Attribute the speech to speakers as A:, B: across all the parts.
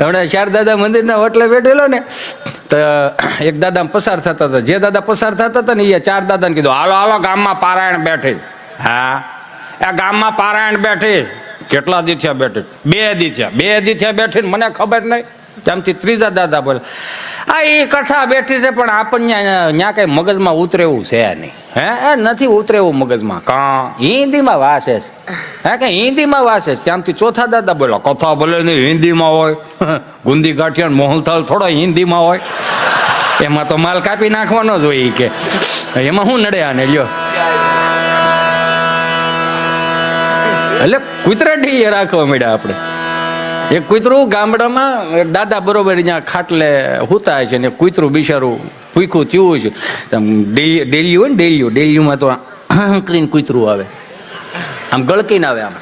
A: હમણાં ચાર દાદા મંદિરના હોટલે બેઠેલો ને તો એક દાદા પસાર થતા હતા. જે દાદા પસાર થતા હતા ને એ ચાર દાદાને કીધું હાલો હાલો ગામમાં પારાયણ બેઠી. હા એ ગામમાં પારાયણ બેઠી. કેટલા દી થયા બેઠી? 2 દી થયા. 2 દી થયા બેઠી મને ખબર નહીં. ત્યાંથી ત્રીજા દાદા બોલે આ એ કથા બેઠી છે પણ આપણને ત્યાં કઈ મગજમાં ઉતરે એવું છે નહીં. હે નથી ઉતરે એવું મગજમાં. કા હિન્દીમાં વાસે છે. હે કે હિન્દીમાં વાસે. ત્યાંથી ચોથા દાદા બોલો કથા ભલે નહીં હિન્દીમાં હોય. ગુંદી ગાંઠિયા મોહનથાળ થોડો હિન્દીમાં હોય. એમાં તો માલ કાપી નાખવાનો જ હોય કે એમાં શું નડે આને લ્યો. એટલે કુતરાટી રાખવા મળ્યા આપણે. એક કૂતરું ગામડામાં દાદા બરોબર અહીંયા ખાટલે હુતા છે ને કૂતરું બિચારું ભૂખું થયું છે. ડેલી હોય ને ડેલીમાં તો કરીને કૂતરું આવે આમ ગળકીને આવે આમ.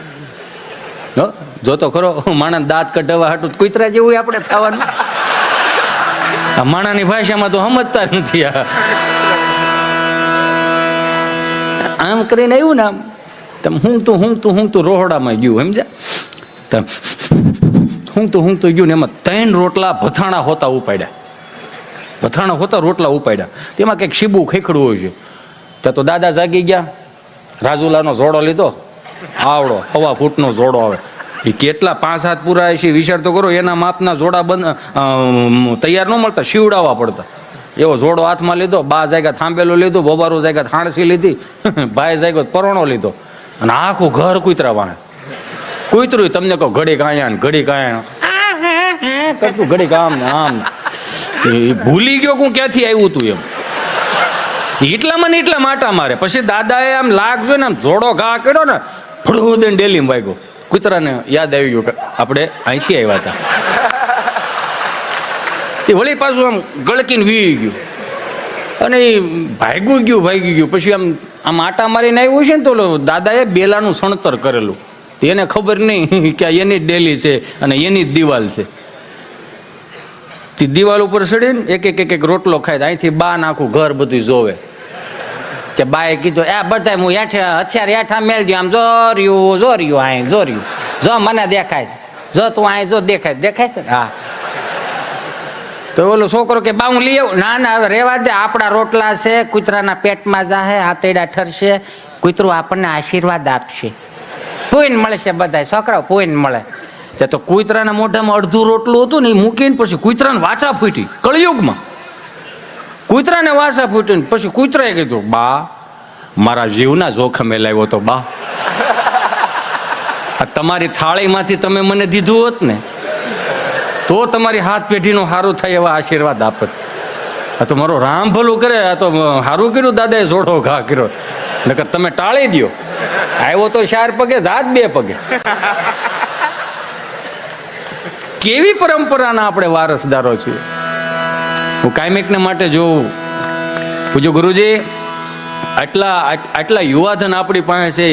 A: જોતો ખરો માણસ દાંત કઢાવવા હાટું કૂતરા જેવું આપણે થવાનું. આ માણાની ભાષામાં તો સમજતા જ નથી. આમ કરીને આવ્યું ને આમ તમે હું તું રોહડામાં ગયું સમજ્યા. હું તો ગયું ને એમાં 3 રોટલા ભથાણા હોતા ઉપાડ્યા. ભથાણા હોતા રોટલા ઉપાડ્યા. તેમાં કંઈક શીબું ખેખડું હોય છે. ત્યાં તો દાદા જાગી ગયા. રાજુલાનો જોડો લીધો આવડો 1.5 ફૂટનો જોડો આવે. એ કેટલા 5 હાથ પૂરા છે વિચાર તો કરો. એના માપના જોડા તૈયાર ન મળતા શીવડાવવા પડતા. એવો જોડો હાથમાં લીધો. 2 જાગ્યા થાંભેલો લીધો. બોબારો જાગ્યા થાણસી લીધી. ભાઈ જાગ્યો પરોણો લીધો અને આખું ઘર કૂતરા વાણે. કૂતરું તમને કહો ઘડી કાયા ને ઘડી કાયા કરતું ઘડી કામ ને આમ. એ ભૂલી ગયો હું ક્યાંથી આવ્યું તું એમ. એટલામાં ને એટલા માટા મારે. પછી દાદાએ આમ લાગ જોઈને આમ જોડો ઘા કર્યો ને ફળું દઈને ડેલીમાં વાગ્યો. કૂતરાને યાદ આવી ગયું કે આપણે અહીંથી આવ્યા હતા. એ વળી પાછું આમ ગળકીને વી ગયું અને એ ભાગી ગયું. પછી આમ આટા મારીને આવ્યું છે ને તો દાદાએ બેલાનું સણતર કરેલું. એને ખબર નહીં કે એની ડેલી છે અને એની જ દિવાલ છે. તે દિવાલ ઉપર ચડીને એક રોટલો ખાય. અહીંથી બા આખું ઘર બધું જોવે કે બાએ કીધું એ બધા હું હથિયાર હેઠા મેળજો આમ જોર્યું અહીં જોર્યું જો મને દેખાય છે. જો તું અહીં જો દેખાય છે. હા તો ઓલો છોકરો કે બા હું લઈ આવું. ના હવે રેવા દે આપણા રોટલા છે. કૂતરાના પેટમાં જાહે હાથેડા ઠરશે. કૂતરું આપણને આશીર્વાદ આપશે. પૂઈને મળશે બધા છોકરાઓ પૂઈને મળે. ત્યાં તો કૂતરાના મોઢામાં અડધું રોટલું હતું ને એ મૂકીને પછી કૂતરાને વાચા ફૂટી. કળિયુગમાં કૂતરાને વાચા ફૂટીને પછી કૂતરાએ કીધું બા મારા જીવના જોખમે લાવ્યો તો બા. આ તમારી થાળીમાંથી તમે મને દીધું હોત ને તો તમારી હાથ પેઢીનું સારું થાય એવા આશીર્વાદ આપત. આ તો મારો રામ ભલું કરે. આ તો સારું કર્યું દાદાએ જોડો ઘા કર્યો. નકર તમે ટાળી દો. આવ્યો તો 4 પગે જાત 2 પગે. કેવી પરંપરાના આપણે વારસદારો છીએ. હું કાયમિકને માટે જોઉં પૂજો ગુરુજી આટલા યુવાધન આપણી પાસે છે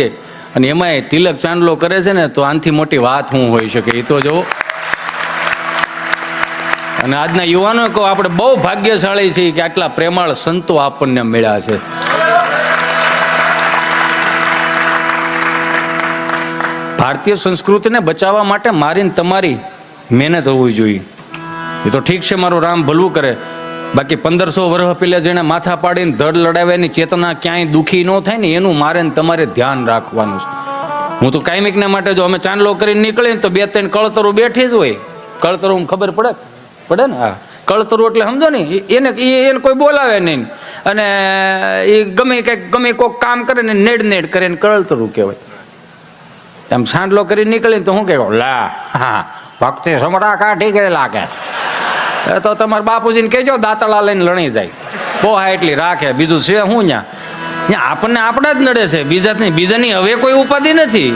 A: અને એમાંય તિલક ચાંદલો કરે છે ને તો આનથી મોટી વાત શું હોઈ શકે. એ તો જો અને આજના યુવાનો કહો આપણે બહુ ભાગ્યશાળી છીએ કે આટલા પ્રેમાળ સંતો આપણને મળ્યા છે. ભારતીય સંસ્કૃતિને બચાવવા માટે મારી તમારી મહેનત હોવી જોઈએ. એ તો ઠીક છે મારો રામ ભલું કરે. બાકી 1500 વર્ષ પહેલા જેને માથા પાડીને ધડ લડાવ્યાની ચેતના ક્યાંય દુઃખી ન થાય ને એનું મારે ને તમારે ધ્યાન રાખવાનું છે. હું તો કાયમિકને માટે જો અમે ચાંદલો કરીને નીકળીએ તો 2-3 કળતરો બેઠી જ હોય. કળતરો ખબર પડે ને. હા કળતરું એટલે સમજો ને એને કોઈ બોલાવે નહીં અને એ ગમે કોઈક કામ કરે ને નેડ કરે ને કળતરું કહેવાય. એમ સાંડલો કરી નીકળીને તો શું કહેવાય લા હા ભક્તિ સમરા કાઢી ગયેલા કે તો તમારા બાપુજીને કહેજો દાંતળા લઈને લણી જાય. પોહા એટલી રાખે બીજું છે શું ત્યાં આપણને આપણા જ નડે છે. બીજાની હવે કોઈ ઉપાધિ નથી.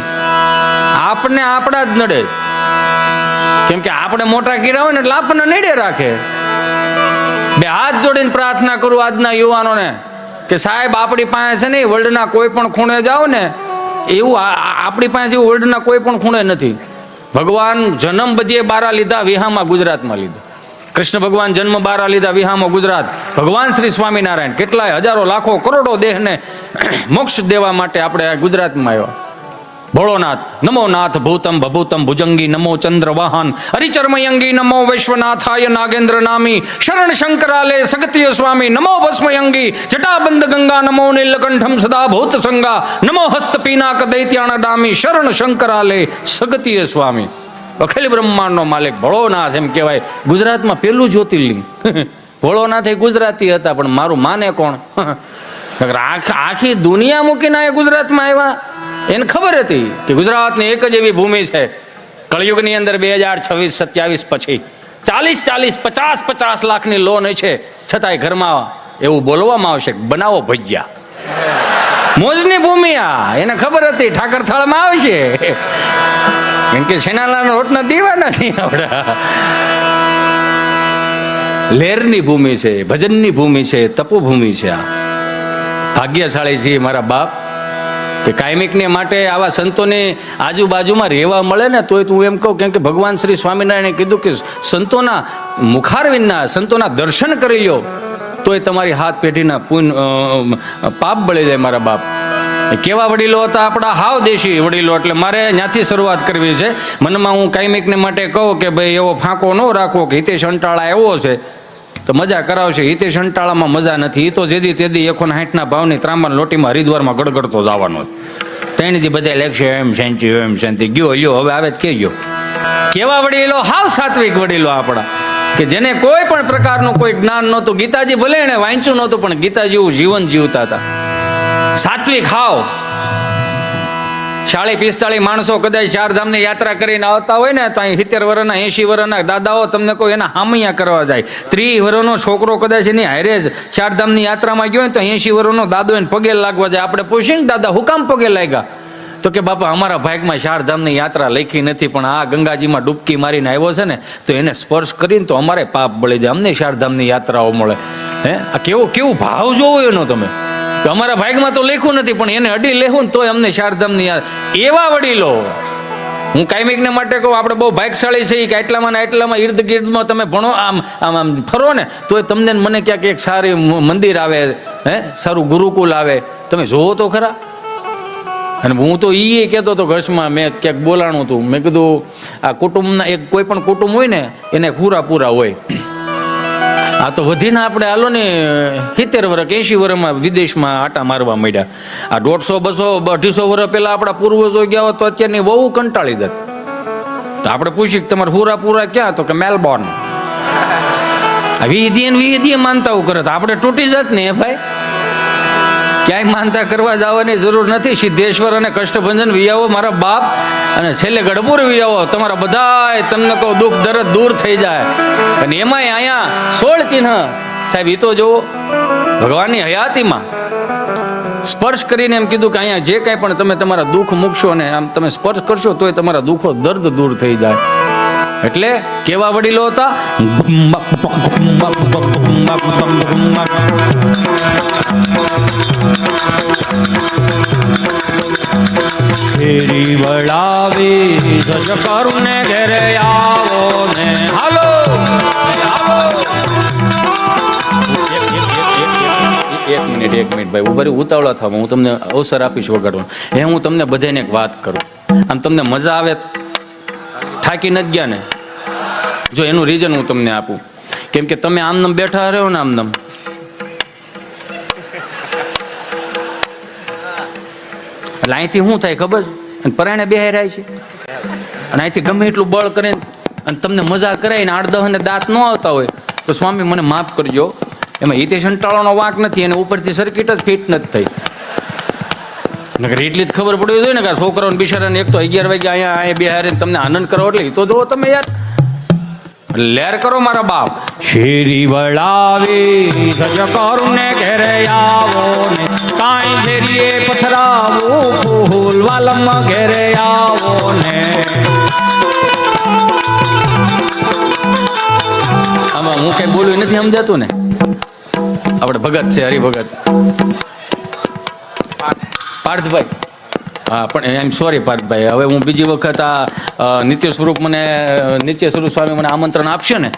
A: આપણને આપણા જ નડે. કેમ કે આપણે મોટા કીડા હોય ને એટલે આપણને નડે રાખે. 2 હાથ જોડીને પ્રાર્થના કરું આજના યુવાનોને કે સાહેબ આપણી પાસે છે ને વર્લ્ડના કોઈ પણ ખૂણે જાઓ ને એવું આપણી પાસે એવું વર્લ્ડના કોઈ પણ ખૂણે નથી. ભગવાન જન્મ બધીએ 12 લીધા વિહામાં ગુજરાતમાં લીધા. કૃષ્ણ ભગવાન જન્મ 12 લીધા વિહામાં ગુજરાત. ભગવાન શ્રી સ્વામિનારાયણ કેટલાય હજારો લાખો કરોડો દેહને મોક્ષ દેવા માટે આપણે ગુજરાતમાં આવ્યા. ભોળોનાથ નમો નાથ ભૂતમ ભભૂતમ ભુજંગી નમો ચંદ્ર વાહન હરિચર્મયંગી નમો વૈશ્વનાથાય નાગેન્દ્ર નામી શરણ શંકરાલે સગત્ય સ્વામી નમો ભસ્મયંગી જટાબંધ ગંગા નમો નીલકંઠમ સદા ભૂત સંગા નમો હસ્ત પીનાક દૈત્યાણ દામી શરણ શંકરાલે સગત્ય સ્વામી. અખિલ બ્રહ્માંડનો માલિક ભોળોનાથ એમ કહેવાય. ગુજરાતમાં પેલું જ્યોતિર્લિંગ. ભોળોનાથ એ ગુજરાતી હતા, પણ મારું માને કોણ? આખી દુનિયા મૂકીને આ ગુજરાતમાં આવ્યા. એને ખબર હતી કે ગુજરાતની એક જ એવી ભૂમિ છે કળિયુગની અંદર 2026-27 પછી 40-50 લાખની લોન છે, છતાંય ઘરમાં એવું બોલવામાં આવશે બનાવો ભજીયા. મોજની ભૂમિ આ. એને ખબર હતી ઠાકર થાળમાં આવશે, કેમ કે છેનાલાના રોટના દીવા નથી આવડા. લહેરની ભૂમિ છે, ભજનની ભૂમિ છે, તપોભૂમિ છે. આ ભાગ્યશાળી છે મારા બાપ કે કાયમિકને માટે આવા સંતોની આજુબાજુમાં રહેવા મળે ને. તોય હું એમ કહું, કેમ કે ભગવાન શ્રી સ્વામિનારાયણે કીધું કે સંતોના મુખારવિંદના સંતોના દર્શન કરી લો તોય તમારી હાથ પેઢીના પાપ બળી જાય. મારા બાપ કેવા વડીલો હતા આપણા, હાવ દેશી વડીલો. એટલે મારે ત્યાંથી શરૂઆત કરવી છે. મનમાં હું કાયમિકને માટે કહું કે ભાઈ એવો ફાંકો ન રાખવો કે હિતેશ અંટાળા એવો છે તો મજા કરાવશે. હિતેશ અંટાળામાં મજા નથી. એ તો જેદી તેદી 160 ભાવની ત્રાંબાની લોટીમાં હરિદ્વારમાં ગડગડતો જવાનો. ત્રણથી બધા લેખશે એમ શાંતિ એમ શાંતિ. ગયો લ્યો હવે આવે જ કહેજો. કેવા વડીલો, હાવ સાત્વિક વડીલો આપણા, કે જેને કોઈ પણ પ્રકારનું કોઈ જ્ઞાન નહોતું. ગીતાજી ભલે એને વાંચ્યું નહોતું, પણ ગીતા જેવું જીવન જીવતા હતા. સાત્વિક હાવ. 40-45 માણસો કદાચ ચારધામની યાત્રા કરીને આવતા હોય ને તો અહીં 70 વર્ષના 80 વર્ષના દાદાઓ તમને કહો એના હામૈયા કરવા જાય. 30 વર્ષનો છોકરો કદાચ એની હારે જ ચારધામની યાત્રામાં ગયો હોય તો 80 વર્ષનો દાદો એને પગે લાગવા જાય. આપણે પૂછીએ ને દાદા હું કામ પગે લાગ્યા? તો કે બાપા અમારા ભાગમાં ચારધામની યાત્રા લખી નથી, પણ આ ગંગાજીમાં ડૂબકી મારીને આવ્યો છે ને તો એને સ્પર્શ કરીને તો અમારે પાપ બળી જાય, અમને ચારધામની યાત્રાઓ મળે. હે, આ કેવું ભાવ જોવો એનો તમે. અમારા ભાગમાં તો લખ્યું નથી, પણ એને અડી લેવું ને તોય અમને ચારધામની યાદ. એવા વડીલો હું કાયમિકને માટે કહું. આપણે બહુ ભાગશાળી છે કે એટલામાં ને એટલામાં ઇર્દ ગિર્દમાં તમે ભણો, આમ આમ આમ ફરો ને તોય તમને મને ક્યાંક એક સારી મંદિર આવે, હે સારું ગુરુકુલ આવે. તમે જોવો તો ખરા. અને હું તો એ કહેતો હતો ઘસમાં, મેં ક્યાંક બોલાણું હતું. મેં કીધું આ કુટુંબના એક કોઈ પણ કુટુંબ હોય ને એને પૂરા હોય. આ તો વધીને આપણે હાલો ને 70 વર્ષ 80 વર્ષમાં વિદેશમાં આટા મારવા માંડ્યા. આ 150, 200, 250 વર્ષ પહેલા આપણા પૂર્વજો ગયા હોત તો અત્યારની બહુ કંટાળી દત. તો આપણે પૂછીએ કે તમારે પૂરા ક્યાં? તો કે મેલબોર્ન. વિધિએ માનતાઓ કરે તો આપણે તૂટી જત ને ભાઈ. ક્યાંય માનતા કરવા જવાની જરૂર નથી. સિદ્ધેશ્વર અને કષ્ટભંજન વિયાવો મારા બાપ, અને છેલ્લે ગઢપુર વિયાવો. તમારા બધાય તમને કહો દુઃખ દર્દ દૂર થઈ જાય. અને એમાંય અહીંયા 16 ચિહ્ન સાહેબ. એ તો જુઓ ભગવાનની હયાતીમાં સ્પર્શ કરીને એમ કીધું કે અહીંયા જે કાંઈ પણ તમે તમારા દુઃખ મૂકશો ને આમ તમે સ્પર્શ કરશો તોય તમારા દુઃખો દર્દ દૂર થઈ જાય. એટલે કેવા વડીલો હતા. ફેરી વળાવી ધજ કરુને ઘેરે આવો ને હાલો. એક મિનિટ ભાઈ ઉભા ઉતાવળા થવા. હું તમને અવસર આપીશ વગાડવાનો. હું તમને બધાને એક વાત કરું, આમ તમને મજા આવે, થાકી નથી ગયા ને? જો એનું રીઝન હું તમને આપું. કેમ કે તમે આમનામ બેઠા રહ્યો ને આમનામ, એટલે અહીંથી શું થાય ખબર? અને પરાણે બેહાર્યા છે અને અહીંથી ગમે એટલું બળ કરીને અને તમને મજા કરાવીને 8-10 ને દાંત ન આવતા હોય તો સ્વામી મને માફ કરજો, એમાં હિતેશ અંટાળાનો વાંક નથી. અને ઉપરથી સર્કિટ જ ફિટ નથી થઈ. નકર એટલી જ ખબર પડવી જોઈએ ને કે છોકરાઓને બિચારાને એક તો 11 વાગે અહીંયા બેહારીને તમને આનંદ કરો. એટલે તો જો તમે યાર લહેર કરો મારા બાપ. શેરી વળાવી ધજ કરુને ઘેરે આવો ને કાંઈ ફેરીએ પથરાવો ફૂલ વાલમ ઘેરે આવો ને. આમાં હું કઈ બોલ્યું નથી સમજાતું ને? આપણે ભગત છે, હરિભગત પાર્થભાઈ. હા પણ આઈ એમ સોરી પાર્થભાઈ. હવે હું બીજી વખત આ નિત્ય સ્વરૂપ સ્વામી મને આમંત્રણ આપશે ને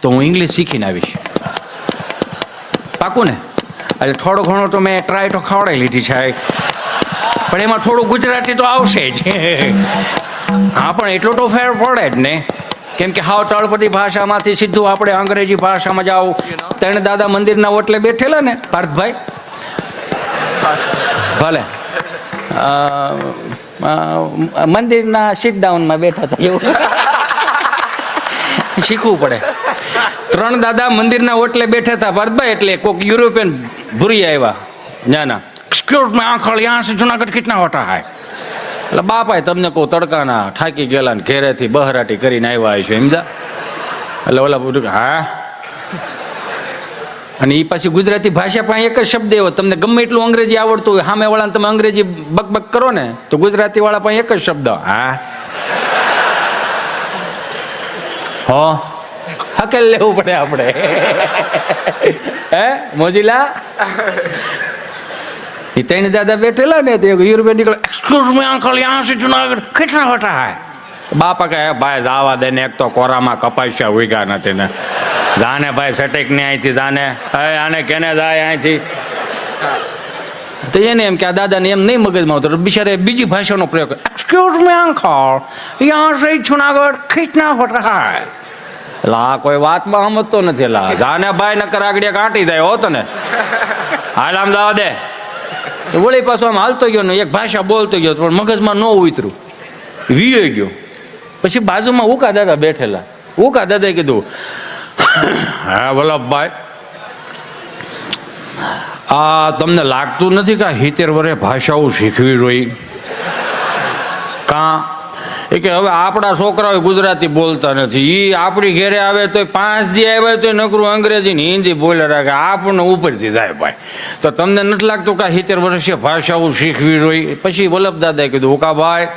A: તો હું ઇંગ્લિશ શીખીને આવીશ. પાકું ને? એટલે થોડો ઘણો તો મેં ટ્રાય તો ખવડાવી લીધી છે. પણ એમાં થોડું ગુજરાતી તો આવશે જ. હા, પણ એટલો તો ફેર પડે જ ને, કેમ કે હાવ તળપદી ભાષામાંથી સીધું આપણે અંગ્રેજી ભાષામાં જાવ. ત્રણ દાદા મંદિરના ઓટલે બેઠેલા ને પાર્થભાઈ, ભલે મંદિરના સીટ ડાઉનમાં બેઠા હતા એવું શીખવું પડે. ત્રણ દાદા મંદિરના ઓટલે બેઠા હતા પાર્થભાઈ, એટલે કોઈક યુરોપિયન ભૂરી આવ્યા ના એક્સક્યુઝ મી આંખળ યાં સે જુનાગઢ કિતના હોતા હૈ. એટલે બાપાએ તમને કહું તડકાના થાકી ગયેલા ને ઘેરેથી બહરાટી કરીને આવ્યા છે એમદા. એટલે ઓલા બધું હા, અને એ પાછી ગુજરાતી ભાષા પણ એક જ શબ્દ એવો, તમને ગમે એટલું અંગ્રેજી આવડતું હોય, સામે વાળાને તમે અંગ્રેજી બકબક કરો ને તો ગુજરાતી વાળા પણ એક જ શબ્દ હા હો હકેલ લેવું પડે આપણે. હે મોજીલા એ ત્રણ દાદા બેઠેલા ને તો યુરોપિયન નીકળે એક્સક્યુઝ મી અંકલ યાં સે જુનાગઢ કેટલા હોતા હૈ. બાપા કહે ભાઈ જાવા દે ને, એક તો કોરામાં કપાસ્યા ઉગ્યા નથી ને, જાને ભાઈ સટેક ને અહીંથી જાને, આને કેને જાય અહીંથી. તો એને એમ કે આ દાદાને એમ નહીં મગજમાં આવતો, બિચારે બીજી ભાષાનો પ્રયોગ એક્સક્યુઝ મી અંકલ યાં સે જુનાગઢ કેટલા હોતા હૈ. એટલે આ કોઈ વાતમાં સમજતો નથી. એટલે જાને ભાઈ નકર આગળ કાંટી જાય હોતો ને, હાલ આમ જવા દે. વળી પાછો આમ હાલતો ગયો ને એક ભાષા બોલતો ગયો પણ મગજમાં ન ઉતર્યું, વીયો ગયો. પછી બાજુમાં ઉકા દાદા બેઠેલા, ઉકા દાદાએ કીધું હા વલ્લભભાઈ, આ તમને લાગતું નથી કે 70 વર્ષે ભાષાઓ શીખવી જોઈએ? કાં એ કે હવે આપણા છોકરાઓ ગુજરાતી બોલતા નથી, એ આપણી ઘેરે આવે તો 5 દી આવે તો નકરું અંગ્રેજી ને હિન્દી બોલે રાખે, આપણને ઉપરથી જાય ભાઈ. તો તમને નથી લાગતું કે 70 વર્ષે ભાષાઓ શીખવી જોઈએ? પછી વલ્લભ દાદાએ કીધું ઉકાભાઈ,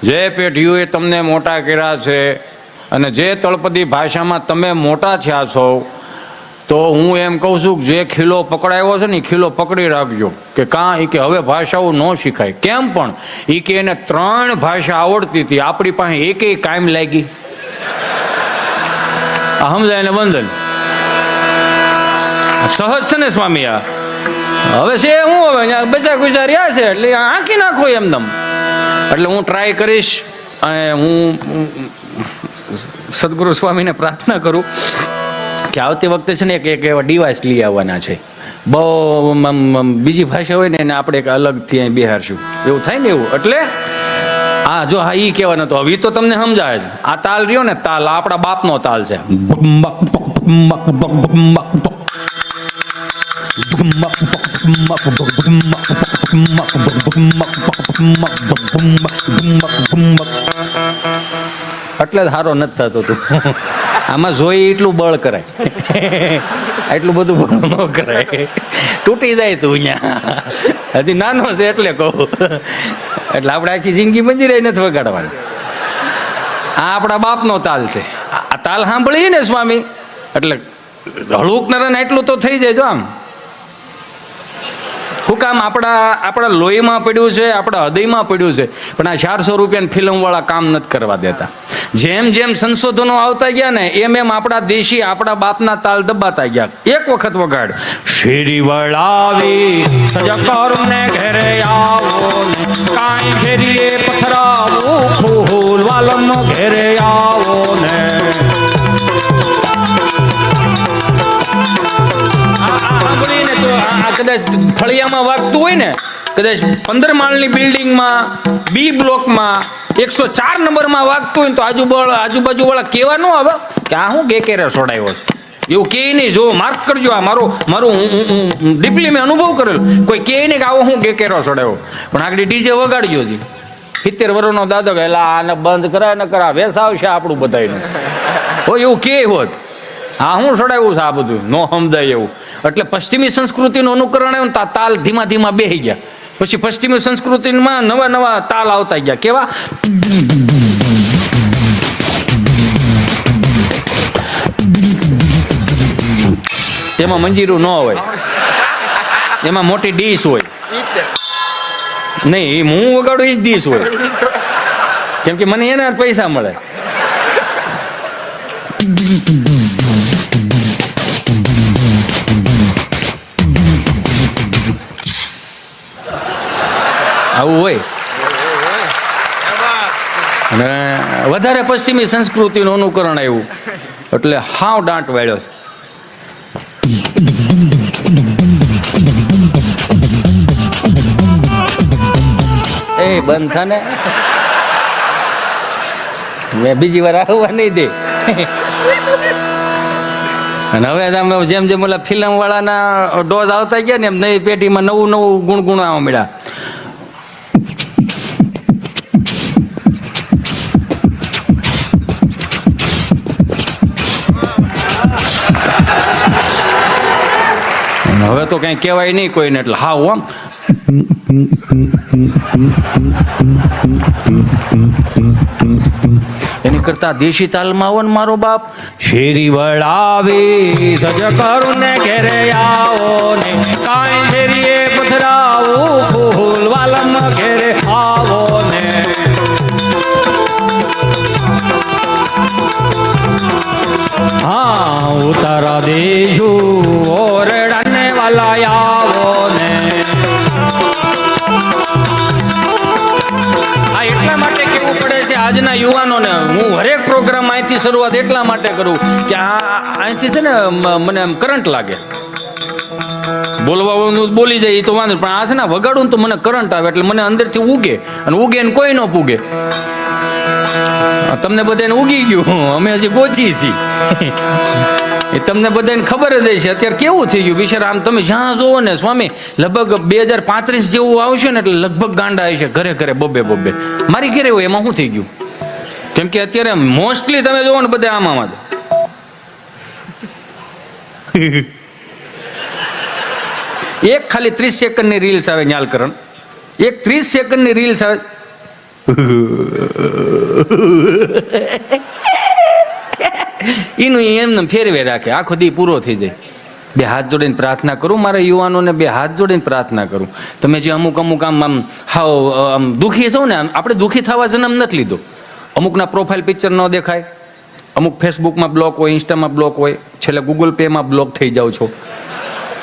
A: જે પેઢીઓએ તમને મોટા કર્યા છે અને જે તળપદી ભાષામાં તમે મોટા થયા છો, તો હું એમ કહું છું કે જે ખીલો પકડાયો છે ને એ ખીલો પકડી રાખજો. કે કાં એ કે હવે ભાષાઓ ન શીખાય. કેમ પણ એ કે એને 3 ભાષા આવડતી હતી, આપણી પાસે એકેય કાયમ લાગી. સમજાય ને બંધન સહજ છે ને સ્વામી. આ હવે છે હું હવે બચા ગુચા રહ્યા છે એટલે આંકી નાખો એમદમ. એટલે હું ટ્રાય કરીશ અને હું સદગુરુ સ્વામીને પ્રાર્થના કરું કે આવતી વખતે છે ને એક એવા ડિવાઇસ લઈ આવવાના છે, બહુ બીજી ભાષા હોય ને એને આપણે એક અલગથી અહીં બિહારશું, એવું થાય ને એવું. એટલે હા જો હા એ કહેવાનો તો હવે તો તમને સમજાય છે. આ તાલ રહ્યો ને તાલ આપણા બાપનો તાલ છે. એટલે જ સારો નથી થતો તું. આમાં જોઈ એટલું બળ કરાય, એટલું બધું બળ ન કરાય, તૂટી જાય તું અહીંયા. હજી નાનો છે એટલે કહું. એટલે આપણે આખી જિંદગી મંજીરાઈ નથી વગાડવાની. આ આપણા બાપનો તાલ છે. આ તાલ સાંભળીએ ને સ્વામી એટલે હળુકનારા એટલું તો થઈ જાય. જો આમ શું કામ આપણા લોહીમાં પડ્યું છે, આપણા હૃદયમાં પડ્યું છે, પણ આ 400 રૂપિયાની ફિલ્મવાળા કામ નથી કરવા દેતા. જેમ જેમ સંશોધનો આવતા ગયા ને એમ એમ આપણા દેશી આપણા બાપના તાલ દબાતા ગયા. એક વખત વગાડ ફેરી વળાવી સજકર ને ઘરે આવો ને કાઈ ફેરીએ પથરાવું ફૂલ વાલમ ઘરે આવો ને. કદાચ ફળિયામાં વાગતું હોય ને, કદાચ 15 માળની બિલ્ડિંગમાં બી બ્લોકમાં 104 નંબરમાં વાગતું હોય તો આજુબાજુ વાળા કેવા ન આવે કે આ હું ગેકેરે છોડાયો એવું કે નહીં. જો માર્ક કરજો, આ મારું ડીપલી મેં અનુભવ કરેલો. કોઈ કે નહીં કે આવો હું ગેકેરો છોડાયો, પણ આગળ ડીજે વગાડજો. 70 વર્ષનો દાદો કે આને બંધ કરાય ન કરા વેસ આવશે આપણું બધાનું હોય એવું કે હોત. હા હું છોડાયું છે આ બધું નો સમજાય એવું. એટલે પશ્ચિમી સંસ્કૃતિનું અનુકરણ આવ્યું ને તાલ ધીમા ધીમા બેસી ગયા. પછી પશ્ચિમી સંસ્કૃતિમાં નવા નવા તાલ આવતા ગયા. કેવા? તેમાં મંજીરું ન હોય, એમાં મોટી ડીશ હોય. નહીં હું વગાડું એ જ ડીશ હોય, કેમ કે મને એના પૈસા મળે. આવું હોય. અને વધારે પશ્ચિમી સંસ્કૃતિનું અનુકરણ આવ્યું એટલે હાવ દાંટ વાળ્યો. એ બંધ થાને, મેં બીજી વાર આવવા નહીં દે. અને હવે તમે જેમ જેમ ઓલા ફિલ્મ વાળાના ડોઝ આવતા ગયા ને એમ નવી પેઢીમાં નવું નવું ગુણગુણ આવવા મળ્યા. હવે તો કઈ કહેવાય નહીં કોઈને, એટલે હાવ આમ એની કરતા દેશી તાલમાં આવો ને મારો બાપ. શેરી વળાવી સજ કરું ને ઘેરે આવો ને કાંઈ શેરીએ પથરાવું ફૂલ વાલમ ઘેરે આવો ને. હા ઉતારા દેજુ ઓરડાને વાલા આવો ને. આ એટલા માટે કેવું પડે છે આજના યુવાનોને. હું હરેક પ્રોગ્રામ અહીંથી શરૂઆત એટલા માટે કરું કે અહીંથી છે ને મને એમ કરંટ લાગે. બોલવાનું બોલી જાય એ તો વાંધો, પણ આ છે ને વગાડું ને તો મને કરંટ આવે એટલે મને અંદરથી ઉગે, અને ઉગે ને કોઈ ન પૂગે. તમને બધાને ઉગી ગયું, અમે હજી ગોચી છીએ. એ તમને બધાને ખબર જ છે અત્યારે કેવું થઈ ગયું બિચારા. આમ તમે જ્યાં જોવો ને સ્વામી, લગભગ 2035 જેવું આવશે ને એટલે લગભગ ગાંડા આવશે ઘરે ઘરે બબે બબે. મારી ઘરે હોય એમાં શું થઈ ગયું? કેમ કે અત્યારે મોસ્ટલી તમે જોવો ને બધા આમાં જ એક ખાલી 30 સેકન્ડની રીલ્સ આવે ન્યાલકરણ, એક 30 સેકન્ડની રીલ્સ આવે. એનું એમને ફેરવે રાખે, આખો દી પૂરો થઈ જાય. બે હાથ જોડીને પ્રાર્થના કરું મારા યુવાનોને, બે હાથ જોડીને પ્રાર્થના કરું. તમે જે અમુક આમ હાવ આમ દુઃખી છો ને, આપણે દુઃખી થવા જન્મ નથી લીધો. અમુકના પ્રોફાઇલ પિક્ચર ન દેખાય, અમુક ફેસબુકમાં બ્લોક હોય, ઇન્સ્ટામાં બ્લોક હોય, છેલ્લે ગૂગલ પેમાં બ્લોક થઈ જાઓ છો.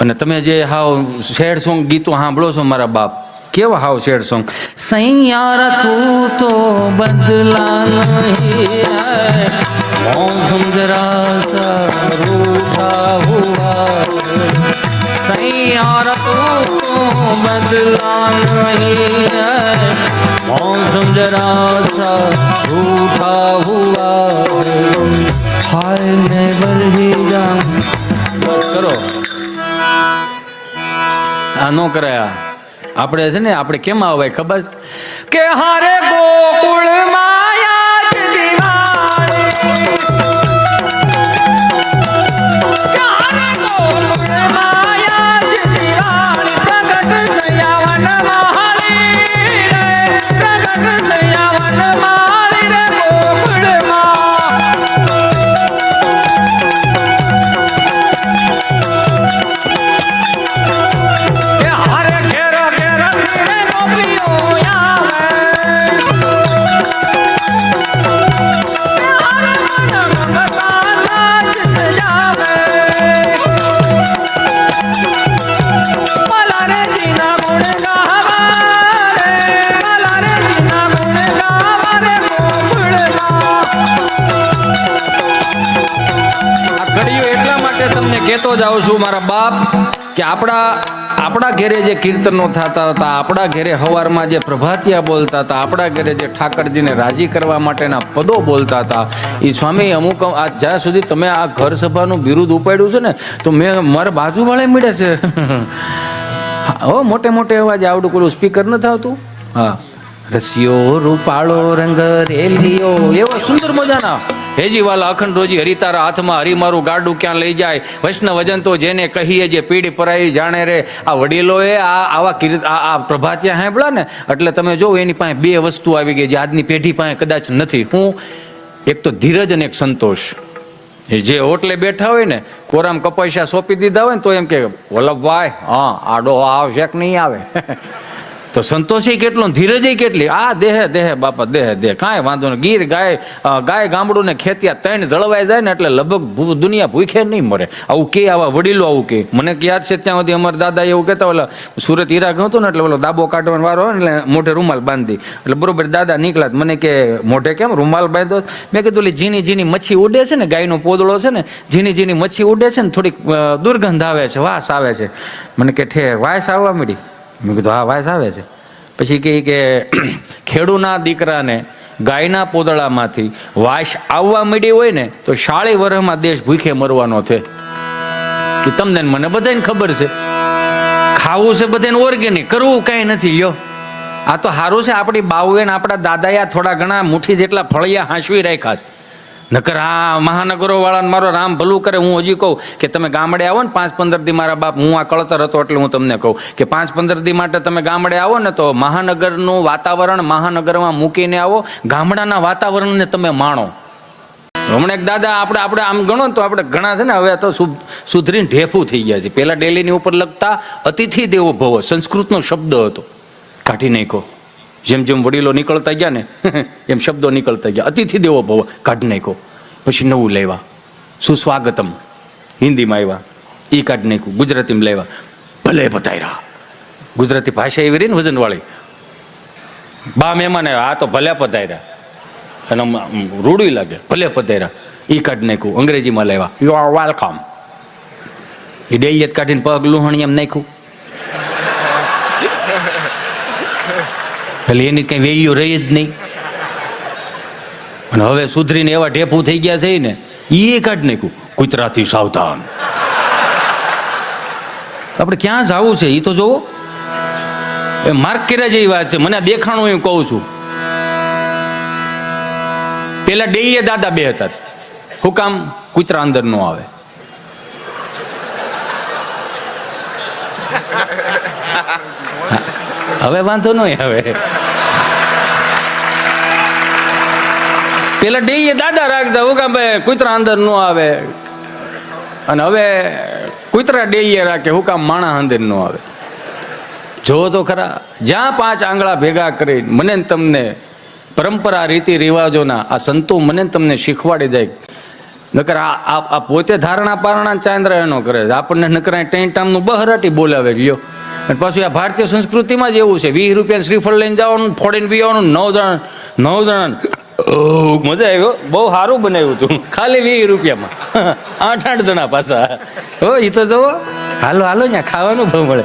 A: અને તમે જે હાવ સેડ સોંગ ગીતો સાંભળો છો મારા બાપ, કેવા હાવ સેડ સોંગ. સૈયારા તું તો બદલા નહીં मौसम जरा सा रूठा हुआ सैयारा तो बदला नहीं है मौसम जरा सा रूठा हुआ हाय नेवर ही जान. કરો આ નો કરાયા. આપણે છે ને, આપણે કેમ આવે ખબર કે હારે ગોકુળ માયા જ દિવાળી કે હારે ગોકુળ માયા જ દિવાળી પ્રગટ થયા વન માળી રે પ્રગટ થયા વન માળી રે ગોકુળમાં કે હારે ઘેર ઘેર ધીરે નોકરીઓ આવે કહેતો જાઉં છું મારા બાપ કે આપણા ઘેરે જે કીર્તનો થતા હતા, આપણા ઘેરે હવારમાં જે પ્રભાતિયા બોલતા હતા, આપણા ઘેરે જે ઠાકરજીને રાજી કરવા માટેના પદો બોલતા હતા, એ સ્વામી અમુક આ જ્યાં સુધી તમે આ ઘર સભાનું બિરુદ ઉપાડ્યું છે ને, તો મેં મારા બાજુવાળા મળે છે હો મોટે મોટે અવાજ આવડું પેલું સ્પીકર નથી આવતું. હા, રસિયો રૂપાળો રંગ રેલિયો એવા સુંદર મજાના હેજી વાલા અખંડ રોજી હરિતારા હાથમાં હરી મારું ગાડું ક્યાં લઈ જાય વૈષ્ણવ વજન તો જેને કહીએ જે પીડી પરાઈ જાણે રે. આ વડીલોએ આ પ્રભાતિયા સાંભળ્યા ને એટલે તમે જો એની પાસે બે વસ્તુ આવી ગઈ જે આજની પેઢી પાસે કદાચ નથી. હું એક તો ધીરજ અને એક સંતોષ. એ જે હોટલે બેઠા હોય ને, કોરામ કપાસિયા સોંપી દીધા હોય ને તો એમ કે વલ્લભભાઈ હા આડો આવશે કે નહીં આવે તો સંતોષી કેટલો, ધીરજ કેટલી. આ દેહે બાપા દેહ કાંઈ વાંધો નહીં. ગીર ગાય ગામડું ને ખેતિયા ત્રણ જળવાઈ જાય ને એટલે લગભગ દુનિયા ભૂખે નહીં મરે. આવું કે આવા વડીલો આવું કે. મને યાદ છે ત્યાં સુધી અમારા દાદા એવું કહેતા, ઓલા સુરત હીરા હતું ને એટલે ઓલો દાબો કાઢવાનો વારો હોય ને એટલે મોઢે રૂમાલ બાંધી, એટલે બરોબર દાદા નીકળ્યા. મને કે મોઢે કેમ રૂમાલ બાંધો? મેં કીધું ઓલી ઝીણી ઝીણી મચ્છી ઉડે છે ને, ગાયનો પોદળો છે ને, ઝીણી ઝીણી મચ્છી ઉડે છે ને, થોડીક દુર્ગંધ આવે છે, વાસ આવે છે. મને કે વાસ આવવા મળી. મેં કીધું હા વાસ આવે છે. પછી કહે કે ખેડૂના દીકરાને ગાયના પોદળામાંથી વાસ આવવા મળી હોય ને તો 40 વર્ષમાં દેશ ભૂખે મરવાનો છે. કે તમને મને બધાને ખબર છે. ખાવું છે બધાને ઓર્ગેનિક, કરવું કાંઈ નથી. લ્યો આ તો સારું છે, આપણી બાઉએ ને આપણા દાદાએ થોડા ઘણા મુઠ્ઠી જેટલા ફળિયા હાંસવી રાખ્યા છે. નકર આ મહાનગરો વાળાને મારો રામ ભલું કરે. હું હજી કહું કે તમે ગામડે આવો ને 5-15 દી, મારા બાપ હું આ કળતર હતો એટલે હું તમને કહું કે 5-15 દી માટે તમે ગામડે આવો ને તો મહાનગરનું વાતાવરણ મહાનગરમાં મૂકીને આવો, ગામડાના વાતાવરણને તમે માણો. હમણાં એક દાદા આપણે આમ ગણો ને તો આપણે ઘણા છે ને હવે તો સુધરીને ઢેફું થઈ ગયા છે. પહેલાં ડેલીની ઉપર લખતા અતિથિ દેવો ભવ, સંસ્કૃતનો શબ્દ હતો, કાઢી નાખ્યો. જેમ જેમ વડીલો નીકળતા ગયા ને એમ શબ્દો નીકળતા ગયા. અતિથિ દેવો ભવ કાઢી નાખ્યો. પછી નવું લેવા સુસ્વાગતમ, હિન્દીમાં આવ્યા એ કાઢી નાખ્યું. ગુજરાતીમાં લેવા ભલે પધાર્યા. ગુજરાતી ભાષા એવી રહી ને વજનવાળી. બા મહેમાન આવ્યા, આ તો ભલે પધાર્યા, અને રૂડું લાગે, ભલે પધાર્યા એ કાઢી નાખ્યું. અંગ્રેજીમાં લેવા યુ આર વેલકમ. એ ડેલિયત કાઢીને પગ લુહાણી એમ નાખ્યું. એટલે એની કઈ વેલ્યુ રહી જ નહીં. અને હવે સુધરીને એવા ઢેફું થઈ ગયા છે ને એ કાઢી નાખ્યું. કૂતરાથી સાવધાન. આપણે ક્યાં જવું છે એ તો જોવો. એ માર્ક કર્યા જેવી વાત છે. મને દેખાણું એવું કહું છું. પેલા ડેઈએ દાદા બે હતા. શું કામ? કૂતરા અંદર ન આવે. હવે વાંધો નહીં. હવે પેલા ડેઈએ દાદા રાખતા, હું કામ ભાઈ કૂતરા અંદર ન આવે. અને હવે કૂતરા ડેઈએ રાખે, હું કામ માણસ અંદર ન આવે. જો તો ખરા, જ્યાં 5 આંગળા ભેગા કરી મને તમને પરંપરા રીતિ રિવાજોના આ સંતો મને તમને શીખવાડી જાય. નકર આ પોતે ધારણા પારણા ચાંદ્ર એનો કરે છે. આપણને નકરા ટેન્ટામનું બહરાટી બોલાવે. લ્યો અને પાછું આ ભારતીય સંસ્કૃતિમાં જ એવું છે. 20 રૂપિયા શ્રીફળ લઈને જવાનું, ફોડીને પીવાનું. 9 જણા મજા આવ્યો, બહુ સારું બનાવ્યું હતું, ખાલી 20 રૂપિયામાં 8 જણા પાછા. હો એ તો જવો, હાલો ત્યાં ખાવાનું ભાવ મળે.